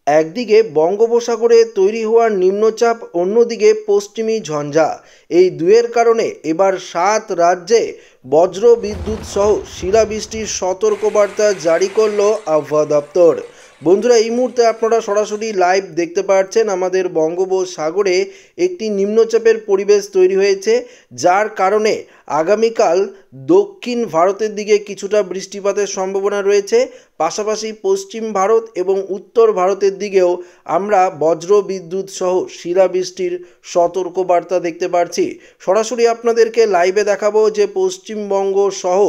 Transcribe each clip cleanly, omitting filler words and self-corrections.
একদিকে বঙ্গোপসাগরে তৈরি হওয়া নিম্নচাপ, অন্যদিকে পশ্চিমী ঝঞ্ঝা, এই দুয়ের কারণে এবার 7 রাজ্যে বজ্র বিদ্যুৎ সহ শিলাবৃষ্টির সতর্কবার্তা জারি করলো আবহাওয়া দপ্তর। বন্ধুরা, এই মুহূর্তে আপনারা সরাসরি লাইভ দেখতে পাচ্ছেন আমাদের বঙ্গোপসাগরে একটি নিম্নচাপের পরিবেশ তৈরি হয়েছে, যার কারণে আগামীকাল দক্ষিণ ভারতের দিকে কিছুটা বৃষ্টিপাতের সম্ভাবনা রয়েছে। পাশাপাশি পশ্চিম ভারত এবং উত্তর ভারতের দিকেও আমরা বজ্র বিদ্যুৎ সহ শিলাবৃষ্টির সতর্কবার্তা দেখতে পাচ্ছি। সরাসরি আপনাদেরকে লাইভে দেখাবো যে পশ্চিমবঙ্গ সহ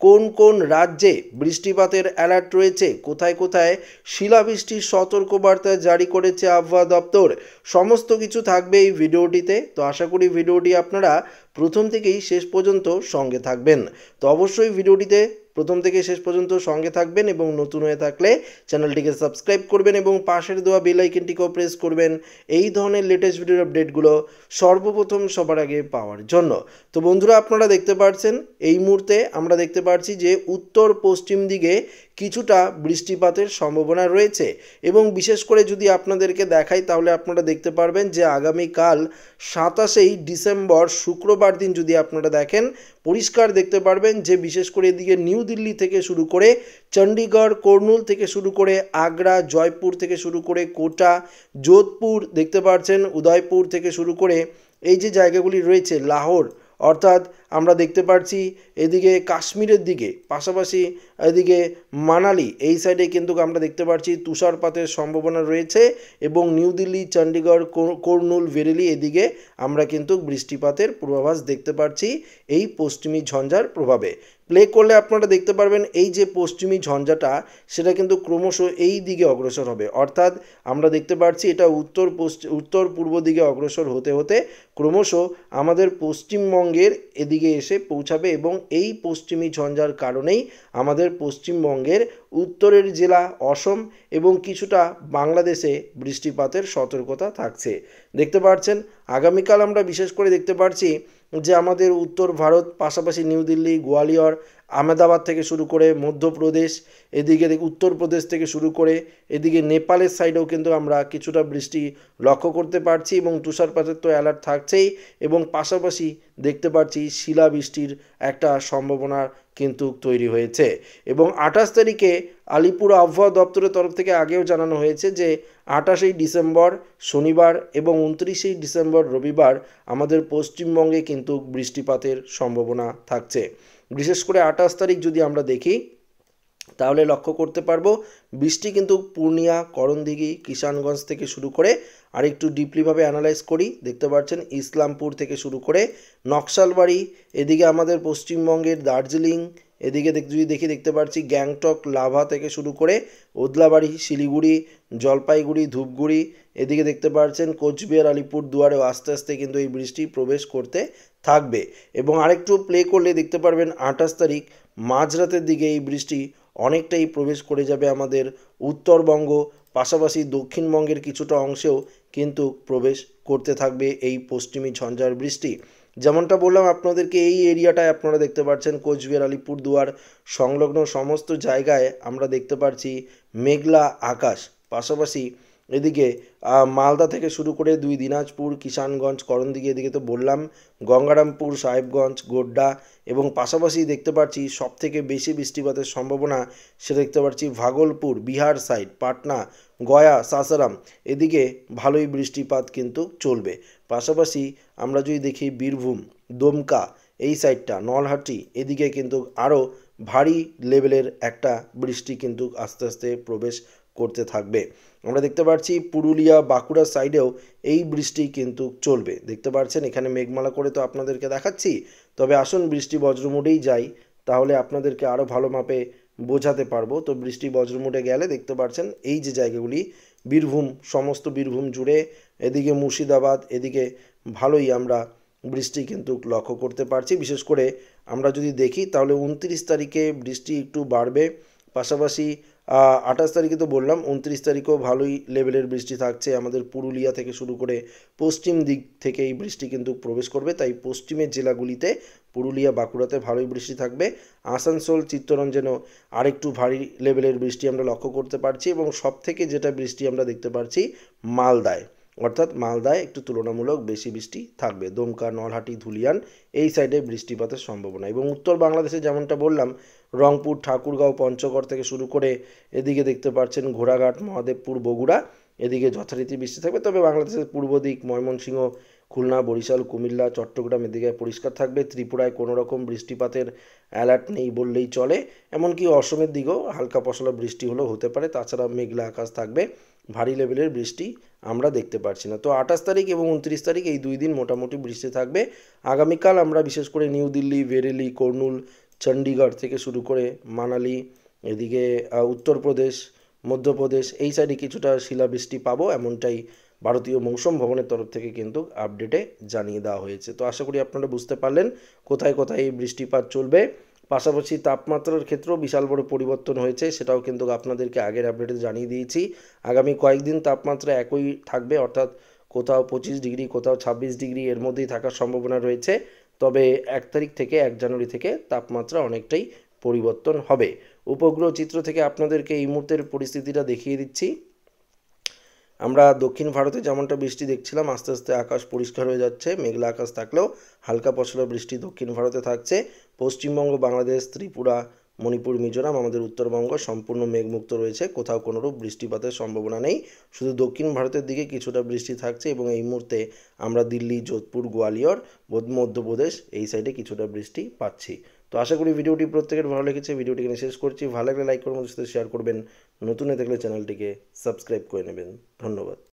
কোন কোন রাজ্যে বৃষ্টিপাতের অ্যালার্ট রয়েছে, কোথায় কোথায় শিলাবৃষ্টির সতর্কবার্তা জারি করেছে আবহাওয়া দপ্তর। সমস্ত কিছু থাকবে এই ভিডিওটিতে। তো আশা করি ভিডিওটি আপনারা প্রথম থেকেই শেষ পর্যন্ত সঙ্গে থাকবেন। তো অবশ্যই ভিডিওটিতে প্রথম থেকে শেষ পর্যন্ত সঙ্গে থাকবেন এবং নতুন হয়ে থাকলে চ্যানেলটিকে সাবস্ক্রাইব করবেন এবং পাশের দেওয়া বেল আইকনটিকেও প্রেস করবেন এই ধরনের লেটেস্ট ভিডিওর আপডেটগুলো সর্বপ্রথম সবার আগে পাওয়ার জন্য। তো বন্ধুরা, আপনারা দেখতে পাচ্ছেন এই মুহূর্তে আমরা দেখতে পাচ্ছি যে উত্তর পশ্চিম দিকে কিছুটা বৃষ্টিপাতের সম্ভাবনা রয়েছে এবং বিশেষ করে যদি আপনাদেরকে দেখাই তাহলে আপনারা দেখতে পারবেন যে আগামীকাল 27 ডিসেম্বর শুক্রবার দিন যদি আপনারা দেখেন পরিষ্কার দেখতে পারবেন যে বিশেষ করে এদিকে নিউ দিল্লি থেকে শুরু করে চণ্ডীগড়, কর্নুল থেকে শুরু করে আগ্রা, জয়পুর থেকে শুরু করে কোটা, যোধপুর দেখতে পাচ্ছেন, উদয়পুর থেকে শুরু করে এই যে জায়গাগুলি রয়েছে, লাহোর, অর্থাৎ আমরা দেখতে পাচ্ছি এদিকে কাশ্মীরের দিকে, পাশাপাশি এদিকে মানালি এই সাইডে কিন্তু আমরা দেখতে পাচ্ছি তুষারপাতের সম্ভাবনা রয়েছে এবং নিউ দিল্লি, চণ্ডীগড়, কর্নুল, বেরেলি এদিকে আমরা কিন্তু বৃষ্টিপাতের পূর্বাভাস দেখতে পাচ্ছি এই পশ্চিমী ঝঞ্ঝার প্রভাবে। প্লে করলে আপনারা দেখতে পারবেন এই যে পশ্চিমী ঝঞ্ঝাটা সেটা কিন্তু ক্রমশ এই দিকে অগ্রসর হবে, অর্থাৎ আমরা দেখতে পাচ্ছি এটা উত্তর পূর্ব দিকে অগ্রসর হতে হতে ক্রমশ আমাদের পশ্চিমবঙ্গের এদিকে এসে পৌঁছাবে এবং এই পশ্চিমী ঝঞ্ঝার কারণেই আমাদের পশ্চিমবঙ্গের উত্তরের জেলা অসম এবং কিছুটা বাংলাদেশে বৃষ্টিপাতের সতর্কতা থাকছে। দেখতে পাচ্ছেন আগামীকাল আমরা বিশেষ করে দেখতে পাচ্ছি যে আমাদের উত্তর ভারত, পাশাপাশি নিউ দিল্লি, গোয়ালিয়র, আহমেদাবাদ থেকে শুরু করে মধ্যপ্রদেশ, এদিকে উত্তরপ্রদেশ থেকে শুরু করে এদিকে নেপালের সাইডেও কিন্তু আমরা কিছুটা বৃষ্টি লক্ষ্য করতে পারছি এবং তুষারপাতের তো অ্যালার্ট থাকছেই এবং পাশাপাশি দেখতে পাচ্ছি শিলাবৃষ্টির একটা সম্ভাবনা কিন্তু তৈরি হয়েছে। এবং 28 তারিখে আলিপুর আবহাওয়া দপ্তরের তরফ থেকে আগেও জানানো হয়েছে যে 28 ডিসেম্বর শনিবার এবং 29 ডিসেম্বর রবিবার আমাদের পশ্চিমবঙ্গে কিন্তু বৃষ্টিপাতের সম্ভাবনা থাকছে। বিশেষ করে 28 তারিখ যদি আমরা দেখি তাহলে লক্ষ্য করতে পারবো বৃষ্টি কিন্তু পূর্ণিয়া, করণদিঘি, কিষানগঞ্জ থেকে শুরু করে আর একটু ডিপলিভাবে অ্যানালাইজ করি দেখতে পাচ্ছেন ইসলামপুর থেকে শুরু করে নকশালবাড়ি, এদিকে আমাদের পশ্চিমবঙ্গের দার্জিলিং, এদিকে যদি দেখতে পাচ্ছি গ্যাংটক, লাভা থেকে শুরু করে ওদলাবাড়ি, শিলিগুড়ি, জলপাইগুড়ি, ধূপগুড়ি, এদিকে দেখতে পাচ্ছেন কোচবিহার, আলিপুর দুয়ারেও আস্তে আস্তে কিন্তু এই বৃষ্টি প্রবেশ করতে থাকবে। এবং আরেকটু প্লে করলে দেখতে পারবেন 28 তারিখ মাঝরাতের দিকে এই বৃষ্টি অনেকটাই প্রবেশ করে যাবে আমাদের উত্তরবঙ্গ, পাশাপাশি দক্ষিণবঙ্গের কিছুটা অংশেও কিন্তু প্রবেশ করতে থাকবে এই পশ্চিমী ঝঞ্ঝার বৃষ্টি। যেমনটা বললাম আপনাদেরকে এই এরিয়াটায় আপনারা দেখতে পাচ্ছেন কোচবিহার, আলিপুরদুয়ার সংলগ্ন সমস্ত জায়গায় আমরা দেখতে পাচ্ছি মেঘলা আকাশ, পাশাপাশি এদিকে মালদা থেকে শুরু করে দিনাজপুর, কিষানগঞ্জ, করণদিঘি এদিকে তো বললাম, গঙ্গারামপুর, সাহেবগঞ্জ, গোড্ডা এবং পাশাপাশি দেখতে পাচ্ছি সবথেকে বেশি বৃষ্টিপাতের সম্ভাবনা সেটা দেখতে পাচ্ছি ভাগলপুর, বিহার সাইড, পাটনা, গয়া, সাসারাম এদিকে ভালোই বৃষ্টিপাত কিন্তু চলবে। পাশাপাশি আমরা যদি দেখি বীরভূম, দমকা এই সাইডটা, নলহাটি এদিকে কিন্তু আরও ভারী লেভেলের একটা বৃষ্টি কিন্তু আস্তে আস্তে প্রবেশ করতে থাকবে। আমরা দেখতে পাচ্ছি পুরুলিয়া, বাঁকুড়া সাইডেও এই বৃষ্টি কিন্তু চলবে। দেখতে পাচ্ছেন এখানে মেঘমালা করে তো আপনাদেরকে দেখাচ্ছি, তবে আসুন বৃষ্টি বজ্রমুডেই যাই তাহলে আপনাদেরকে আরও ভালো মাপে বোঝাতে পারবো। তো বৃষ্টি বজ্রমুডে গেলে দেখতে পাচ্ছেন এই যে জায়গাগুলি বীরভূম, সমস্ত বীরভূম জুড়ে, এদিকে মুর্শিদাবাদ এদিকে ভালোই আমরা বৃষ্টি কিন্তু লক্ষ্য করতে পারছি। বিশেষ করে আমরা যদি দেখি তাহলে 29 তারিখে বৃষ্টি একটু বাড়বে, পাশাপাশি 28 তারিখে তো বললাম, 29 তারিখেও ভালোই লেভেলের বৃষ্টি থাকছে। আমাদের পুরুলিয়া থেকে শুরু করে পশ্চিম দিক থেকে এই বৃষ্টি কিন্তু প্রবেশ করবে, তাই পশ্চিমের জেলাগুলিতে পুরুলিয়া বাঁকুড়াতে ভালোই বৃষ্টি থাকবে। আসানসোল চিত্তরঞ্জনেও আরেকটু ভারী লেভেলের বৃষ্টি আমরা লক্ষ্য করতে পারছি, এবং সবথেকে যেটা বৃষ্টি আমরা দেখতে পারছি মালদায়, অর্থাৎ মালদায় একটু তুলনামূলক বেশি বৃষ্টি থাকবে। দমকা, নলহাটি, ধুলিয়ান এই সাইডে বৃষ্টিপাতের সম্ভাবনা। এবং উত্তর বাংলাদেশে যেমনটা বললাম, রংপুর, ঠাকুরগাঁও, পঞ্চগড় থেকে শুরু করে এদিকে দেখতে পাচ্ছেন ঘোড়াঘাট, মহাদেবপুর, বগুড়া, এদিকে যথারীতি বৃষ্টি থাকবে। তবে বাংলাদেশের পূর্ব দিক ময়মনসিংহ, খুলনা, বরিশাল, কুমিল্লা, চট্টগ্রাম এদিকে পরিষ্কার থাকবে। ত্রিপুরায় কোনো রকম বৃষ্টিপাতের অ্যালার্ট নেই বললেই চলে। এমনকি অসমের দিকেও হালকা পশলা বৃষ্টি হলেও হতে পারে, তাছাড়া মেঘলা আকাশ থাকবে, ভারী লেভেলের বৃষ্টি আমরা দেখতে পাচ্ছি না। তো 28 তারিখ এবং 29 তারিখ এই 2 দিন মোটামুটি বৃষ্টি থাকবে। আগামীকাল আমরা বিশেষ করে নিউ দিল্লি, বেরেলি, কর্নুল, চণ্ডীগড় থেকে শুরু করে মানালি, এদিকে উত্তরপ্রদেশ, মধ্যপ্রদেশ এই সাইডে কিছুটা শিলাবৃষ্টি পাবো, এমনটাই ভারতীয় মৌসুম ভবনের তরফ থেকে কিন্তু আপডেটে জানিয়ে দেওয়া হয়েছে। তো আশা করি আপনারা বুঝতে পারলেন কোথায় কোথায় এই বৃষ্টিপাত চলবে। পাশাপাশি তাপমাত্রার ক্ষেত্রেও বিশাল বড় পরিবর্তন হয়েছে, সেটাও কিন্তু আপনাদেরকে আগের আপডেটে জানিয়ে দিয়েছি। আগামী কয়েকদিন তাপমাত্রা একই থাকবে, অর্থাৎ কোথাও 25 ডিগ্রি, কোথাও 26 ডিগ্রি এর মধ্যেই থাকার সম্ভাবনা রয়েছে। তবে 1 তারিখ থেকে 1 জানুয়ারি থেকে তাপমাত্রা অনেকটাই পরিবর্তন হবে। উপগ্রহ চিত্র থেকে আপনাদেরকে এই মুহূর্তের পরিস্থিতিটা দেখিয়ে দিচ্ছি। আমরা দক্ষিণ ভারতে যেমনটা বৃষ্টি দেখছিলাম, আস্তে আস্তে আকাশ পরিষ্কার হয়ে যাচ্ছে, মেঘলা আকাশ থাকলেও হালকা পশলা বৃষ্টি দক্ষিণ ভারতে থাকছে। পশ্চিমবঙ্গ, বাংলাদেশ, ত্রিপুরা, মণিপুর, মিজোরাম, আমাদের উত্তরবঙ্গ সম্পূর্ণ মেঘমুক্ত রয়েছে, কোথাও কোনোরূপ বৃষ্টিপাতের সম্ভাবনা নেই। শুধু দক্ষিণ ভারতের দিকে কিছুটা বৃষ্টি থাকছে, এবং এই মুহূর্তে আমরা দিল্লি, যোধপুর, গোয়ালিয়র, মধ্যপ্রদেশ এই সাইডে কিছুটা বৃষ্টি পাচ্ছি। তো আশা করি ভিডিওটি প্রত্যেকের ভালো লেগেছে। ভিডিওটি এখানে শেষ করছি। ভালো লাগলে লাইক করে আমাদের সাথে শেয়ার করবেন, নতুন হয়ে থাকলে চ্যানেলটিকে সাবস্ক্রাইব করে নেবেন। ধন্যবাদ।